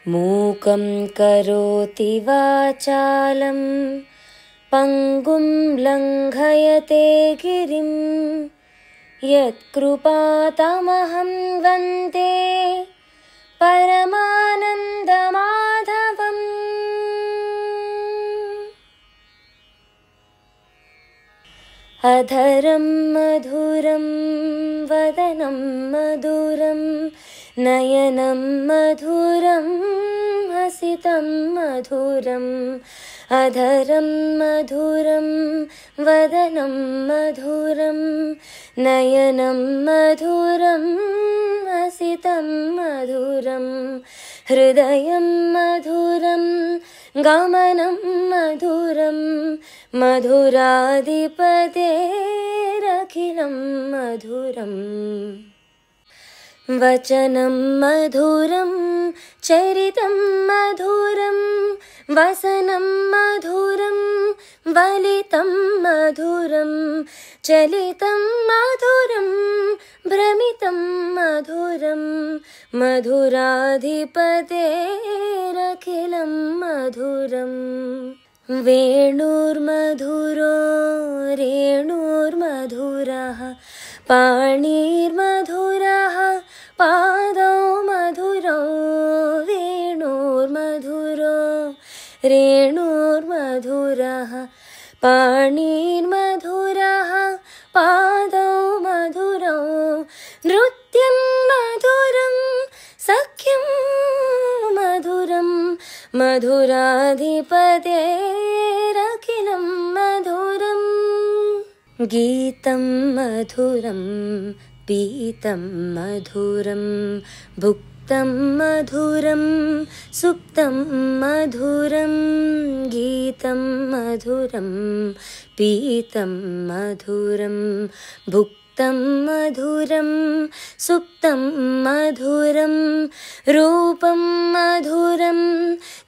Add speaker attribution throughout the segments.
Speaker 1: मूकं करोति वाचालं पङ्गुं लङ्घयते गिरिं यत्कृपातमहं वन्दे परमानन्दमाधवम्। अधरं मधुरं वदनं मधुरं नयनं मधुरं हसितं मधुरम्। अधरं मधुरं वदनं मधुरं नयनं मधुरं हसितं मधुरं। हृदयं मधुरं गमनं मधुरं मधुराधिपतेरखिलं मधुरम्। वचनं मधुरं चरितं मधुरं वसनं मधुरं वलितं मधुरं चलितं मधुरं भ्रमितं मधुरं मधुराधिपतेरखिलं मधुरम्। वेणुर्मधुरो रेणुर्मधुरः पाणिर्मधुरः पादौ मधुरौ। वेणुर्मधुरो रेणुर्मधुरः पाणिर्मधुरः पादौ मधुरौ। नृत्यं मधुरं सख्यं मधुरं मधुराधिपतेरखिलं मधुरम्। गीतं मधुरं पीतं मधुरं भुक्तं मधुरं सुप्तं मधुरं। गीतं मधुरं पीतं मधुरं भुक्तं मधुरं सुप्तं मधुरं। रूपं मधुरं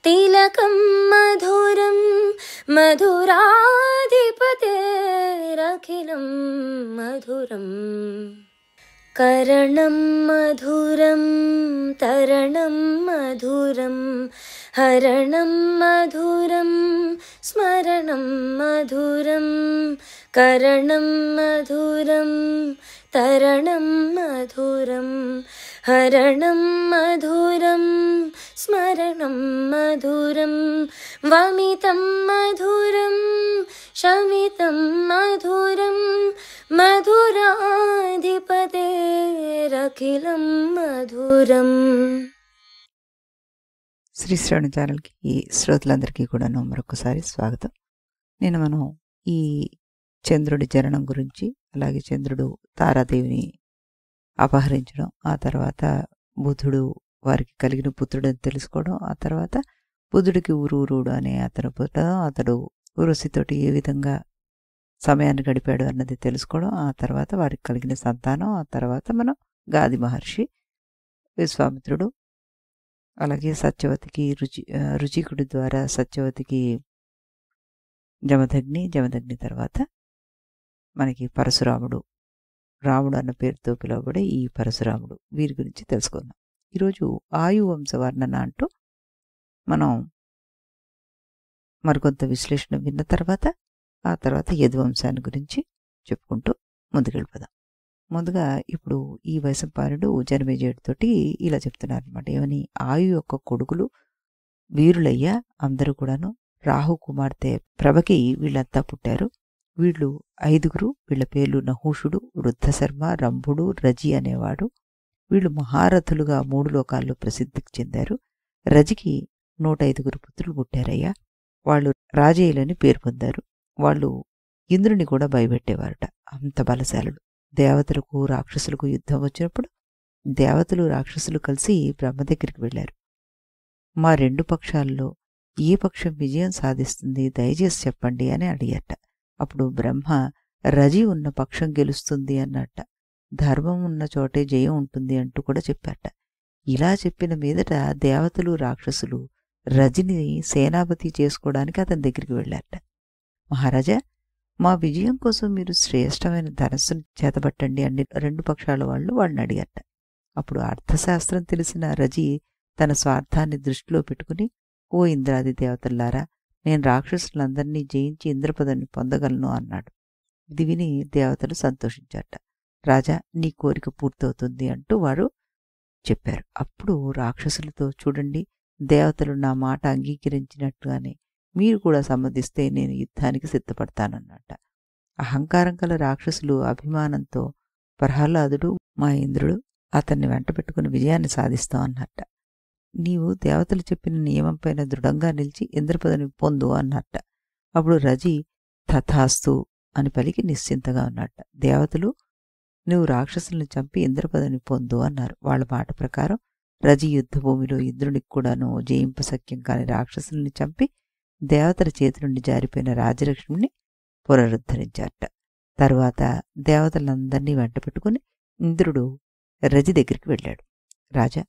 Speaker 1: तिलकं मधुरं मधुराधिपतेरखिलं मधुरम्। करणं मधुरं तरणं मधुरं हरणं मधुरं स्मरणं मधुरं। करणं मधुरं तरणं मधुरं हरणं मधुरं स्मरणं मधुरं। वमितं मधुरं शमितं मधुरं మధురాధిపతేరఖిలం మధురం.
Speaker 2: శ్రీ శ్రవణ ఛానల్కి ఈ శ్రోతలందరికీ కూడాను మరొకసారి స్వాగతం. మనం ఈ చంద్రుడి జననం గురించి, అలాగే చంద్రుడు తారాదేవిని అపహరించడం, ఆ తర్వాత బుధుడు వారికి కలిగిన పుత్రుడని తెలుసుకోవడం, ఆ తర్వాత బుధుడికి ఊరూరుడు అనే అతను పుట్టడం, అతడు ఉరుసితోటి ఏ విధంగా సమయాన్ని గడిపాడు అన్నది తెలుసుకోవడం, ఆ తర్వాత వారికి కలిగిన సంతానం, ఆ తర్వాత మనం గాది మహర్షి, విశ్వామిత్రుడు, అలాగే సత్యవతికి రుచికుడి ద్వారా సత్యవతికి జమదగ్ని తర్వాత మనకి పరశురాముడు, రాముడు అన్న పేరుతో పిలువబడే ఈ పరశురాముడు, వీరి గురించి తెలుసుకుందాం. ఈరోజు ఆయు వంశ వర్ణన అంటూ మనం మరికొంత విశ్లేషణ విన్న తర్వాత ఆ తర్వాత యదువంశాన్ని గురించి చెప్పుకుంటూ ముందుకెళ్ళిపోదాం. ముందుగా ఇప్పుడు ఈ వైశంపాయనుడు జనమేజయుడితోటి ఇలా చెప్తున్నారు అనమాట. ఏమని? ఆయు యొక్క కొడుకులు వీరులయ్యా, అందరూ కూడాను రాహు కుమార్తె ప్రభకి వీళ్ళంతా పుట్టారు. వీళ్ళు 5గురు. వీళ్ళ పేర్లు నహూషుడు, వృద్ధశర్మ, రంభుడు, రజి అనేవాడు. వీళ్ళు మహారథులుగా 3 లోకాల్లో ప్రసిద్ధికి చెందారు. రజికి 105 పుత్రులు పుట్టారయ్యా. వాళ్ళు రాజేయులని పేరు పొందారు. వాళ్ళు ఇంద్రుని కూడా భయపెట్టేవారట, అంత బలశాలుడు. దేవతలకు రాక్షసులకు యుద్ధం వచ్చినప్పుడు దేవతలు రాక్షసులు కలిసి బ్రహ్మ దగ్గరికి వెళ్ళారు. మా 2 పక్షాల్లో ఏ పక్షం విజయం సాధిస్తుంది దయచేసి చెప్పండి అని అడిగారట. అప్పుడు బ్రహ్మ రజి ఉన్న పక్షం గెలుస్తుంది అన్నట్ట. ధర్మం ఉన్న చోటే జయం ఉంటుంది అంటూ కూడా చెప్పారట. ఇలా చెప్పిన మీదట దేవతలు రాక్షసులు రజిని సేనాపతి చేసుకోవడానికి అతని దగ్గరికి వెళ్ళారట. మహారాజా, మా విజయం కోసం మీరు శ్రేష్టమైన ధనస్సును చేతబట్టండి అని 2 పక్షాల వాళ్ళని అడిగారట. అప్పుడు అర్థశాస్త్రం తెలిసిన రజి తన స్వార్థాన్ని దృష్టిలో పెట్టుకుని, ఓ ఇంద్రాది దేవతల్లారా, నేను రాక్షసులందరినీ జయించి ఇంద్రపదవిని పొందగలను అన్నాడు. ఇది విని దేవతలు సంతోషించారట. రాజా, నీ కోరిక పూర్తవుతుంది అంటూ వారు చెప్పారు. అప్పుడు రాక్షసులతో, చూడండి, దేవతలు నా మాట అంగీకరించినట్టుగానే మీరు కూడా సమ్మతిస్తే నేను యుద్ధానికి సిద్ధపడతానన్నట. అహంకారం గల రాక్షసులు అభిమానంతో, ప్రహ్లాదుడు మా ఇంద్రుడు అతన్ని వెంట పెట్టుకుని విజయాన్ని సాధిస్తాం అన్నట్ట. నీవు దేవతలు చెప్పిన నియమం పైన దృఢంగా నిలిచి ఇంద్రపదవిని పొందు అన్నట్ట. అప్పుడు రజి తథాస్తు అని పలికి నిశ్చింతగా ఉన్నట్ట. దేవతలు, నువ్వు రాక్షసుల్ని చంపి ఇంద్రపదవిని పొందు అన్నారు. వాళ్ళ మాట ప్రకారం రజి యుద్ధభూమిలో ఇంద్రునికి కూడాను జయింపశక్యం కాని రాక్షసుల్ని చంపి దేవతల చేతి నుండి జారిపోయిన రాజలక్ష్మిని పునరుద్ధరించారట. తరువాత దేవతలందరినీ వెంట పెట్టుకుని ఇంద్రుడు రజి దగ్గరికి వెళ్ళాడు. రాజా,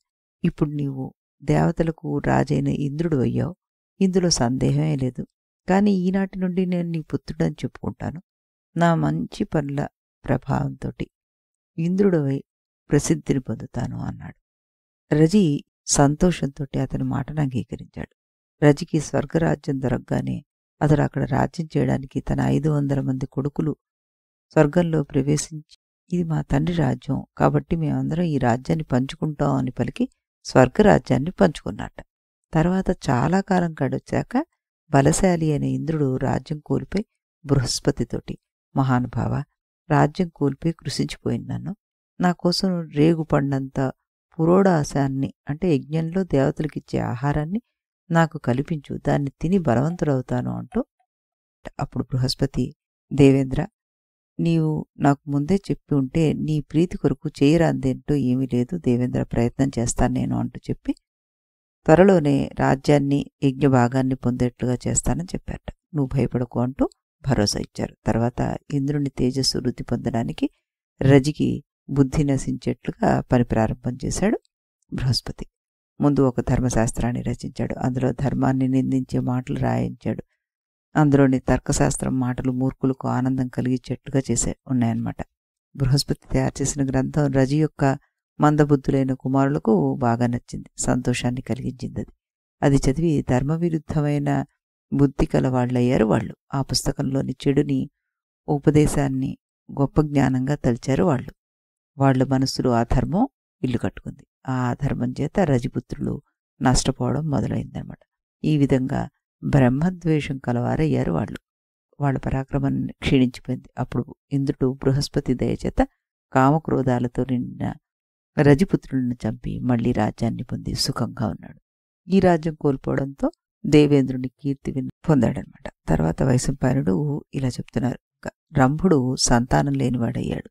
Speaker 2: ఇప్పుడు నీవు దేవతలకు రాజైన ఇంద్రుడు అయ్యావు, ఇందులో సందేహమే లేదు. కానీ ఈనాటి నుండి నేను నీ పుత్రుడని చెప్పుకుంటాను. నా మంచి పనుల ప్రభావంతో ఇంద్రుడవై ప్రసిద్ధిని పొందుతాను అన్నాడు. రజి సంతోషంతో అతని మాటను అంగీకరించాడు. రజికి స్వర్గరాజ్యం దొరకగానే అతడు అక్కడ రాజ్యం చేయడానికి తన 500 మంది కొడుకులు స్వర్గంలో ప్రవేశించి, ఇది మా తండ్రి రాజ్యం కాబట్టి మేమందరం ఈ రాజ్యాన్ని పంచుకుంటాం అని పలికి స్వర్గరాజ్యాన్ని పంచుకున్నట్ట. తర్వాత చాలా కాలం గడిచాక బలశాలి అయిన ఇంద్రుడు రాజ్యం కోల్పోయి బృహస్పతితోటి, మహానుభావ, రాజ్యం కోల్పోయి కృషించిపోయింది నన్ను, నా కోసం రేగు పండంత పురోడాసాన్ని అంటే యజ్ఞంలో దేవతలకిచ్చే ఆహారాన్ని నాకు కల్పించు, దాన్ని తిని బలవంతుడవుతాను అంటూ. అప్పుడు బృహస్పతి, దేవేంద్ర, నీవు నాకు ముందే చెప్పి ఉంటే నీ ప్రీతి కొరకు చేయరాందేంటో ఏమీ లేదు దేవేంద్ర, ప్రయత్నం చేస్తాను నేను అంటూ చెప్పి త్వరలోనే రాజ్యాన్ని యజ్ఞ భాగాన్ని పొందేట్లుగా చేస్తానని చెప్పారట. నువ్వు భయపడకు అంటూ భరోసా ఇచ్చారు. తర్వాత ఇంద్రుని తేజస్సు వృద్ధి పొందడానికి రజికి బుద్ధి నశించేట్లుగా పని ప్రారంభం చేశాడు బృహస్పతి. ముందు ఒక ధర్మశాస్త్రాన్ని రచించాడు. అందులో ధర్మాన్ని నిందించే మాటలు రాయించాడు. అందులోని తర్కశాస్త్రం మాటలు మూర్ఖులకు ఆనందం కలిగించేట్టుగా ఉన్నాయన్నమాట. బృహస్పతి తయారు చేసిన గ్రంథం రజి యొక్క మందబుద్ధులైన కుమారులకు బాగా నచ్చింది, సంతోషాన్ని కలిగించింది. అది చదివి ధర్మవిరుద్ధమైన బుద్ధి కలవాళ్ళయ్యారు వాళ్ళు. ఆ పుస్తకంలోని చెడుని ఉపదేశాన్ని గొప్ప జ్ఞానంగా తలిచారు వాళ్ళు. వాళ్ళ మనస్సులో ఆ ధర్మం ఇల్లు కట్టుకుంది. ఆ ధర్మం చేత రజిపుత్రులు నష్టపోవడం మొదలైందనమాట. ఈ విధంగా బ్రహ్మద్వేషం కలవారయ్యారు వాళ్ళు. వాళ్ళ పరాక్రమం క్షీణించిపోయింది. అప్పుడు ఇంద్రుడు బృహస్పతి దయచేత కామక్రోధాలతో నిండిన రజిపుత్రులను చంపి మళ్లీ రాజ్యాన్ని పొంది సుఖంగా ఉన్నాడు. ఈ రాజ్యం కోల్పోవడంతో దేవేంద్రుని కీర్తి పొందాడనమాట. తర్వాత వైశంపాయనుడు ఇలా చెప్తున్నారు, రంభుడు సంతానం లేనివాడయ్యాడు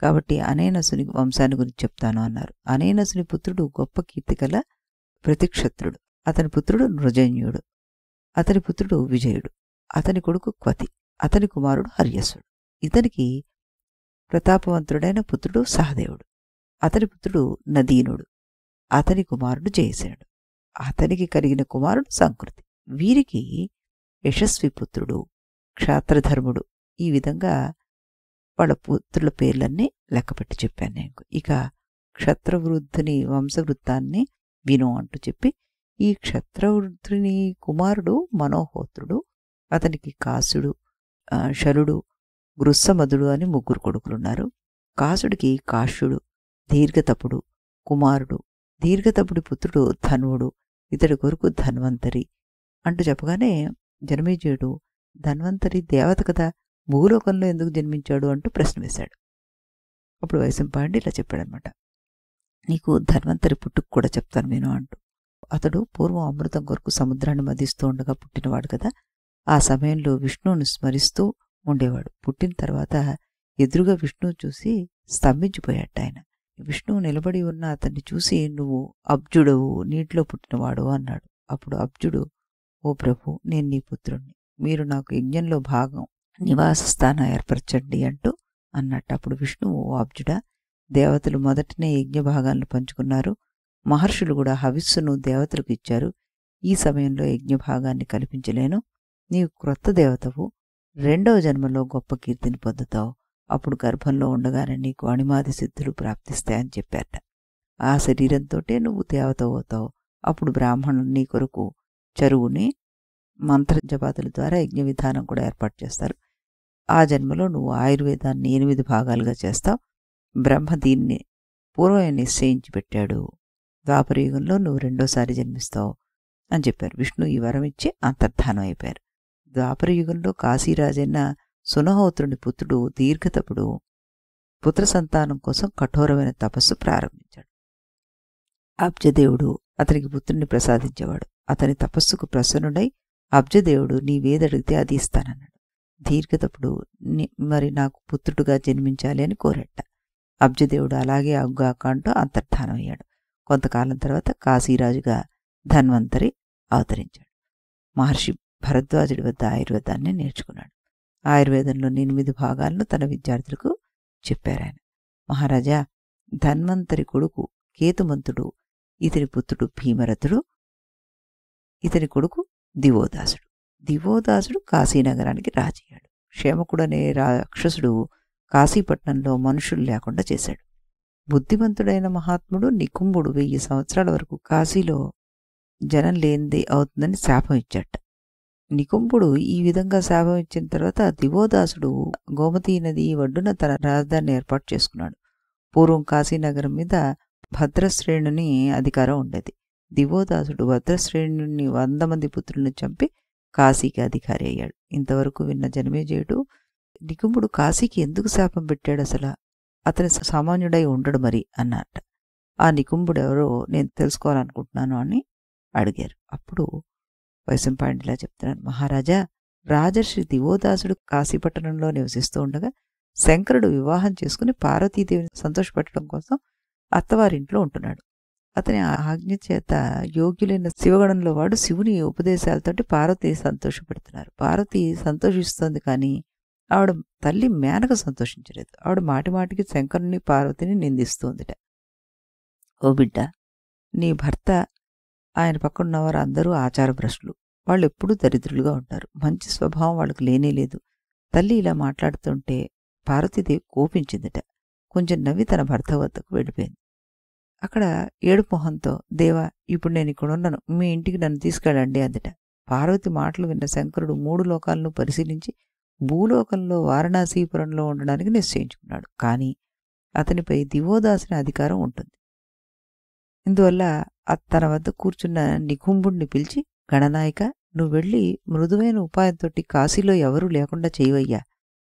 Speaker 2: కాబట్టి అనేనసుని వంశాన్ని గురించి చెప్తాను అన్నారు. అనేనసుని పుత్రుడు గొప్ప కీర్తి గల ప్రతిక్షత్రుడు. అతని పుత్రుడు నృజన్యుడు. అతని పుత్రుడు విజయుడు. అతని కొడుకు క్వతి. అతని కుమారుడు హర్యసుడు. ఇతనికి ప్రతాపవంతుడైన పుత్రుడు సహదేవుడు. అతని పుత్రుడు నదీనుడు. అతని కుమారుడు జయసేనుడు. అతనికి కలిగిన కుమారుడు సంకృతి. వీరికి యశస్వి పుత్రుడు క్షాత్రధర్ముడు. ఈ విధంగా వాళ్ళ పుత్రుల పేర్లన్నీ లెక్కపెట్టి చెప్పాను నేను. ఇక క్షత్రవృద్ధుని వంశవృత్తాన్ని విను అంటూ చెప్పి, ఈ క్షత్రవృద్ధుని కుమారుడు మనోహోత్రుడు. అతనికి కాసుడు, శలుడు, గృత్సమదుడు అని 3 కొడుకులున్నారు. కాసుడికి కాశ్యుడు, దీర్ఘతపుడు కుమారుడు. దీర్ఘతపుడి పుత్రుడు ధన్వుడు. ఇతడి కొరకు ధన్వంతరి అంటూ చెప్పగానే జనమేజయుడు, ధన్వంతరి దేవత కదా, భూలోకంలో ఎందుకు జన్మించాడు అంటూ ప్రశ్న వేశాడు. అప్పుడు వైశంపాయనుడు ఇలా చెప్పాడనమాట, నీకు ధన్వంతరి పుట్టుకు కూడా చెప్తాను నేను అంటూ. అతడు పూర్వం అమృతం కొరకు సముద్రాన్ని మదిస్తూ ఉండగా పుట్టినవాడు కదా. ఆ సమయంలో విష్ణువుని స్మరిస్తూ ఉండేవాడు. పుట్టిన తర్వాత ఎదురుగా విష్ణువు చూసి స్తంభించిపోయాడు ఆయన. విష్ణువు నిలబడి ఉన్న అతన్ని చూసి, నువ్వు అబ్జుడవు, నీటిలో పుట్టినవాడు అన్నాడు. అప్పుడు అబ్జుడు, ఓ ప్రభు, నేను నీ పుత్రుణ్ణి, మీరు నాకు యజ్ఞంలో భాగం నివాస స్థానం ఏర్పరచండి అంటూ అన్నట్టు. అప్పుడు విష్ణువు, ఓ అబ్జుడా, దేవతలు మొదటనే యజ్ఞ భాగాలను పంచుకున్నారు. మహర్షులు కూడా హవిస్సును దేవతలకు ఇచ్చారు. ఈ సమయంలో యజ్ఞ భాగాన్ని కల్పించలేను. నీవు క్రొత్త దేవతవు, 2వ జన్మలో గొప్ప కీర్తిని పొందుతావు. అప్పుడు గర్భంలో ఉండగానే నీకు అణిమాది సిద్ధులు ప్రాప్తిస్తాయని చెప్పారట. ఆ శరీరంతోటే నువ్వు దేవత అవుతావు. అప్పుడు బ్రాహ్మణులు నీ కొరకు చెరువుని మంత్ర జపాతుల ద్వారా యజ్ఞ విధానం కూడా ఏర్పాటు చేస్తారు. ఆ జన్మలో నువ్వు ఆయుర్వేదాన్ని 8 భాగాలుగా చేస్తావు. బ్రహ్మ దీన్ని పూర్వమే నిశ్చయించి పెట్టాడు. ద్వాపరయుగంలో నువ్వు రెండోసారి జన్మిస్తావు అని చెప్పారు. విష్ణు ఈ వరం ఇచ్చి అంతర్ధానం అయిపోయారు. ద్వాపరయుగంలో కాశీరాజైన సునహోత్రుని పుత్రుడు దీర్ఘతపుడు పుత్ర సంతానం కోసం కఠోరమైన తపస్సు ప్రారంభించాడు. అబ్జదేవుడు అతనికి పుత్రుని ప్రసాదించేవాడు. అతని తపస్సుకు ప్రసన్నుడై అబ్జదేవుడు నీవేదడిగితే అది ఇస్తానన్నాడు. దీర్ఘతపుడు మరి నాకు పుత్రుడుగా జన్మించాలి అని కోరట. అబ్జదేవుడు అలాగే అగ్గాక అంటూ అంతర్ధానం అయ్యాడు. కొంతకాలం తర్వాత కాశీరాజుగా ధన్వంతరి అవతరించాడు. మహర్షి భరద్వాజుడి వద్ద ఆయుర్వేదాన్ని నేర్చుకున్నాడు. ఆయుర్వేదంలోని 8 భాగాలను తన విద్యార్థులకు చెప్పారాయన. మహారాజా, ధన్వంతరి కొడుకు కేతుమంతుడు, ఇతని పుత్రుడు భీమరథుడు, ఇతని కొడుకు దివోదాసుడు. దివోదాసుడు కాశీనగరానికి రాజయ్యాడు. క్షేమకుడనే రాక్షసుడు కాశీపట్నంలో మనుషులు లేకుండా చేశాడు. బుద్ధిమంతుడైన మహాత్ముడు నికుంభుడు 1000 సంవత్సరాల వరకు కాశీలో జనం లేనిది అవుతుందని శాపం ఇచ్చాట. నికుంభుడు ఈ విధంగా శాపం ఇచ్చిన తర్వాత దివోదాసుడు గోమతీ నది ఒడ్డున తన రాజధానిని ఏర్పాటు చేసుకున్నాడు. పూర్వం కాశీనగరం మీద భద్రశ్రేణుని అధికారం ఉండేది. దివోదాసుడు భద్రశ్రేణుని 100 మంది పుత్రులను చంపి కాశీకి అధికారి అయ్యాడు. ఇంతవరకు విన్న జనమేజయుడు, నికుంభుడు కాశీకి ఎందుకు శాపం పెట్టాడు, అసలు అతని సామాన్యుడై ఉండడు మరి అన్నట్ట. ఆ నికుంభుడు ఎవరో నేను తెలుసుకోవాలనుకుంటున్నాను అని అడిగారు. అప్పుడు వైశంపాయనుడు ఇలా చెప్తున్నాను. మహారాజా, రాజర్షి దివోదాసుడు కాశీపట్టణంలో నివసిస్తూ ఉండగా శంకరుడు వివాహం చేసుకుని పార్వతీదేవిని సంతోషపెట్టడం కోసం అత్తవారింట్లో ఉంటున్నాడు. అతని ఆజ్ఞ చేత యోగ్యులైన శివగణంలో వాడు శివుని ఉపదేశాలతోటి పార్వతిని సంతోషపెడుతున్నారు. పార్వతి సంతోషిస్తోంది, కానీ ఆవిడ తల్లి మేనక సంతోషించలేదు. ఆవిడ మాటిమాటికి శంకరుని పార్వతిని నిందిస్తోందిట. ఓ బిడ్డ, నీ భర్త ఆయన పక్కనున్నవారు అందరూ ఆచారభ్రష్టులు. వాళ్ళు ఎప్పుడూ దరిద్రులుగా ఉంటారు. మంచి స్వభావం వాళ్ళకు లేనేలేదు. తల్లి ఇలా మాట్లాడుతుంటే పార్వతీదేవి కోపించిందిట. కొంచెం నవ్వి తన భర్త వద్దకు వెళ్ళిపోయింది. అక్కడ ఏడుపు మొహంతో, దేవా, ఇప్పుడు నేను ఇక్కడ ఉన్నాను, మీ ఇంటికి నన్ను తీసుకెళ్ళండి అందుట. పార్వతి మాటలు విన్న శంకరుడు 3 లోకాలను పరిశీలించి భూలోకంలో వారణాసీపురంలో ఉండడానికి నిశ్చయించుకున్నాడు. కానీ అతనిపై దివోదాసుని అధికారం ఉంటుంది. ఇందువల్ల తన వద్ద కూర్చున్న నికుంభుడిని పిలిచి, గణనాయక, నువ్వు వెళ్ళి మృదువైన ఉపాయంతో కాశీలో ఎవరూ లేకుండా చేయవయ్యా.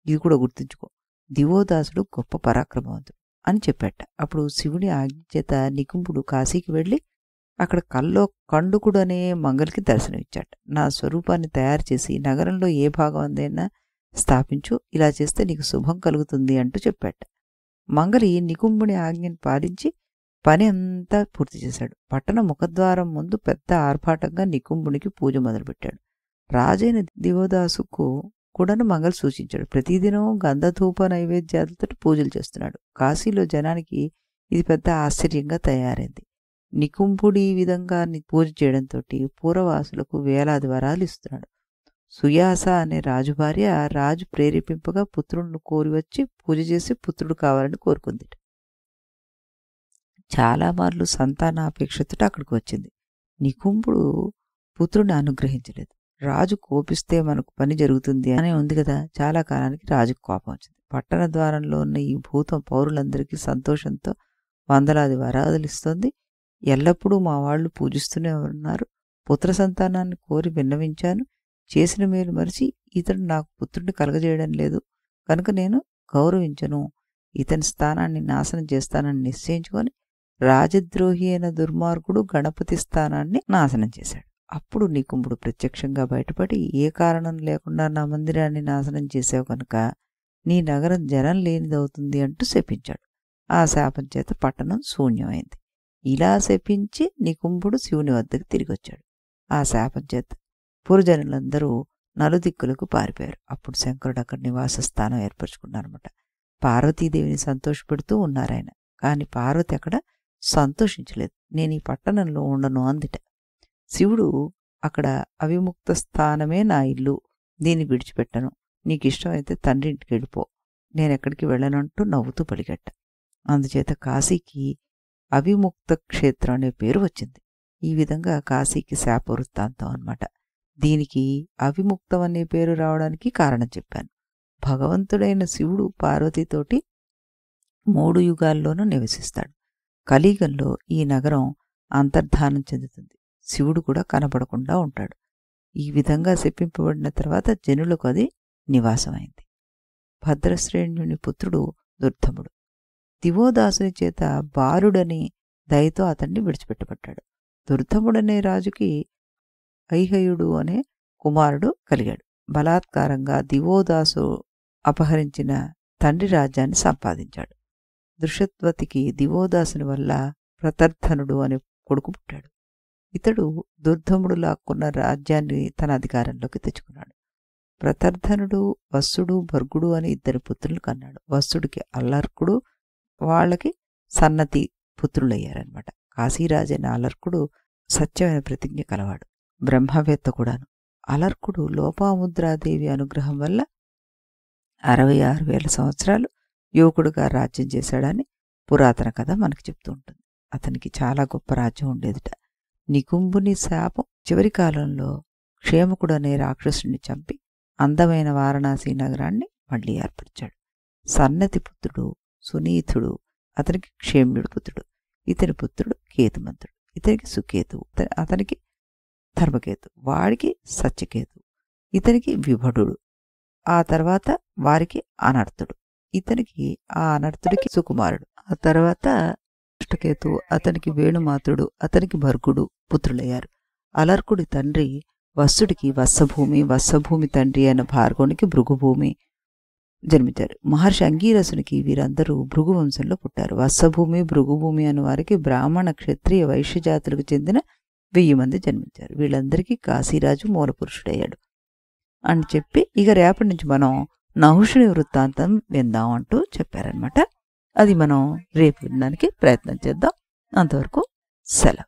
Speaker 2: ఇది కూడా గుర్తుంచుకో. దివోదాసుడు గొప్ప పరాక్రమవంతుడు అని చెప్పాట. అప్పుడు శివుని ఆజ్ఞ చేత నికుంభుడు కాశీకి వెళ్ళి అక్కడ కండుకుడు అనే మంగలికి దర్శనమిచ్చాట. నా స్వరూపాన్ని తయారు చేసి నగరంలో ఏ భాగం అందైనా స్థాపించు, ఇలా చేస్తే నీకు శుభం కలుగుతుంది అంటూ చెప్పాట. మంగలి నికుంభుని ఆజ్ఞను పాలించి పని అంతా పూర్తి చేశాడు. పట్టణ ముఖద్వారం ముందు పెద్ద ఆర్భాటంగా నికుంభునికి పూజ మొదలుపెట్టాడు. రాజైన దివోదాసుకు కూడాను మంగళ సూచించాడు. ప్రతిదినం గంధధూప నైవేద్యాలతో పూజలు చేస్తున్నాడు. కాశీలో జనానికి ఇది పెద్ద ఆశ్చర్యంగా తయారైంది. నికుంభుడి ఈ విధంగా పూజ చేయడంతో పూర్వవాసులకు వేలాది వరాలు ఇస్తున్నాడు. సుయాస అనే రాజు భార్య రాజు ప్రేరేపింపగా పుత్రులను కోరి వచ్చి పూజ చేసి పుత్రుడు కావాలని కోరుకుంది. చాలా మార్లు సంతానాపేక్షతో అక్కడికి వచ్చింది. నికుంభుడు పుత్రుని అనుగ్రహించలేదు. రాజు కోపిస్తే మనకు పని జరుగుతుంది అని ఉంది కదా. చాలా కాలానికి రాజుకు కోపం వచ్చింది. పట్టణ ద్వారంలో ఉన్న ఈ భూతం పౌరులందరికీ సంతోషంతో వందలాది వరాదులు ఇస్తోంది. ఎల్లప్పుడూ మా వాళ్ళు పూజిస్తూనే ఉన్నారు. పుత్ర సంతానాన్ని కోరి విన్నవించాను. చేసిన మేలు మరిచి ఇతడు నాకు పుత్రుడిని కలగజేయడం లేదు కనుక నేను గౌరవించను. ఇతని స్థానాన్ని నాశనం చేస్తానని నిశ్చయించుకొని రాజద్రోహి అయిన దుర్మార్గుడు గణపతి స్థానాన్ని నాశనం చేశాడు. అప్పుడు నికుంభుడు ప్రత్యక్షంగా బయటపడి, ఏ కారణం లేకుండా నా మందిరాన్ని నాశనం చేసావు కనుక నీ నగరం జనం లేనిదవుతుంది అంటూ శపించాడు. ఆ శాపం చేత పట్టణం శూన్యమైంది. ఇలా శపించి నికుంభుడు శివుని వద్దకు తిరిగి వచ్చాడు. ఆ శాపం చేత పురజనులందరూ నలుదిక్కులకు పారిపోయారు. అప్పుడు శంకరుడు అక్కడ నివాస స్థానం ఏర్పరచుకున్నారన్నమాట. పార్వతీదేవిని సంతోషపెడుతూ ఉన్నారాయన. కానీ పార్వతి అక్కడ సంతోషించలేదు. నేను ఈ పట్టణంలో ఉండను అందిట. శివుడు అక్కడ అవిముక్త స్థానమే నా ఇల్లు, దీన్ని విడిచిపెట్టను, నీకు ఇష్టమైతే తండ్రి ఇంటికి వెళ్ళిపో, నేనెక్కడికి వెళ్ళనంటూ నవ్వుతూ పలిగట్ట. అందుచేత కాశీకి అవిముక్త క్షేత్రం అనే పేరు వచ్చింది. ఈ విధంగా కాశీకి శాప వృత్తాంతం అన్నమాట. దీనికి అవిముక్తం అనే పేరు రావడానికి కారణం చెప్పాను. భగవంతుడైన శివుడు పార్వతీతోటి 3 యుగాల్లోనూ నివసిస్తాడు. కలియుగంలో ఈ నగరం అంతర్ధానం చెందుతుంది. శివుడు కూడా కనపడకుండా ఉంటాడు. ఈ విధంగా శపింపబడిన తర్వాత జనులకు అది నివాసమైంది. భద్రశ్రేణుని పుత్రుడు దుర్ధముడు దివోదాసుని చేత బాలుడని దయతో అతన్ని విడిచిపెట్టబడ్డాడు. దుర్ధముడనే రాజుకి ఐహయుడు అనే కుమారుడు కలిగాడు. బలాత్కారంగా దివోదాసు అపహరించిన తండ్రి రాజ్యాన్ని సంపాదించాడు. దృషద్వతికి దివోదాసుని వల్ల ప్రతర్ధనుడు అనే కొడుకు పుట్టాడు. ఇతడు దుర్ధముడు లాక్కున్న రాజ్యాన్ని తన అధికారంలోకి తెచ్చుకున్నాడు. ప్రతర్ధనుడు వత్సుడు భర్గుడు అని 2 పుత్రులు కన్నాడు. వత్సుడికి అల్లర్కుడు, వాళ్ళకి సన్నతి పుత్రులయ్యారనమాట. కాశీరాజైన అలర్కుడు సత్యమైన ప్రతిజ్ఞ కలవాడు, బ్రహ్మవేత్త కూడాను. అలర్కుడు లోపాముద్రాదేవి అనుగ్రహం వల్ల 66,000 సంవత్సరాలు యువకుడుగా రాజ్యం చేశాడని పురాతన కథ మనకు చెప్తూ ఉంటుంది. అతనికి చాలా గొప్ప రాజ్యం ఉండేదిట. నికుంభుని శాపం చివరి కాలంలో క్షేమకుడు అనే రాక్షసుని చంపి అందమైన వారణాసి నగరాన్ని మళ్లీ ఏర్పరిచాడు. సన్నతి పుత్రుడు సునీతుడు అతనికి క్షేమ్యుడు పుత్రుడు. ఇతని పుత్రుడు కేతుమంతుడు. ఇతనికి సుకేతువు, అతనికి ధర్మకేతు, వాడికి సత్యకేతు, ఇతనికి విభటుడు. ఆ తర్వాత వారికి అనర్థుడు, ఇతనికి ఆ అనర్థుడికి సుకుమారుడు. ఆ తర్వాత అష్టకేతు, అతనికి వేణుమాతుడు, అతనికి భర్గుడు పుత్రులయ్యారు. అలర్కుడి తండ్రి వత్సుడికి వత్సభూమి, వత్సభూమి తండ్రి అయిన భార్గవునికి భృగుభూమి జన్మించారు. మహర్షి అంగీరసునికి వీరందరూ భృగు వంశంలో పుట్టారు. వత్సభూమి భృగుభూమి అను వారికి బ్రాహ్మణ క్షత్రియ వైశ్య జాతులకు చెందిన 1000 మంది జన్మించారు. వీళ్ళందరికీ కాశీరాజు మూలపురుషుడయ్యాడు అని చెప్పి ఇక రేపటి నుంచి మనం నహుషుని వృత్తాంతం విందాం అంటూ చెప్పారనమాట. అది మనం రేపు వినడానికి ప్రయత్నం చేద్దాం. అంతవరకు సెలవు.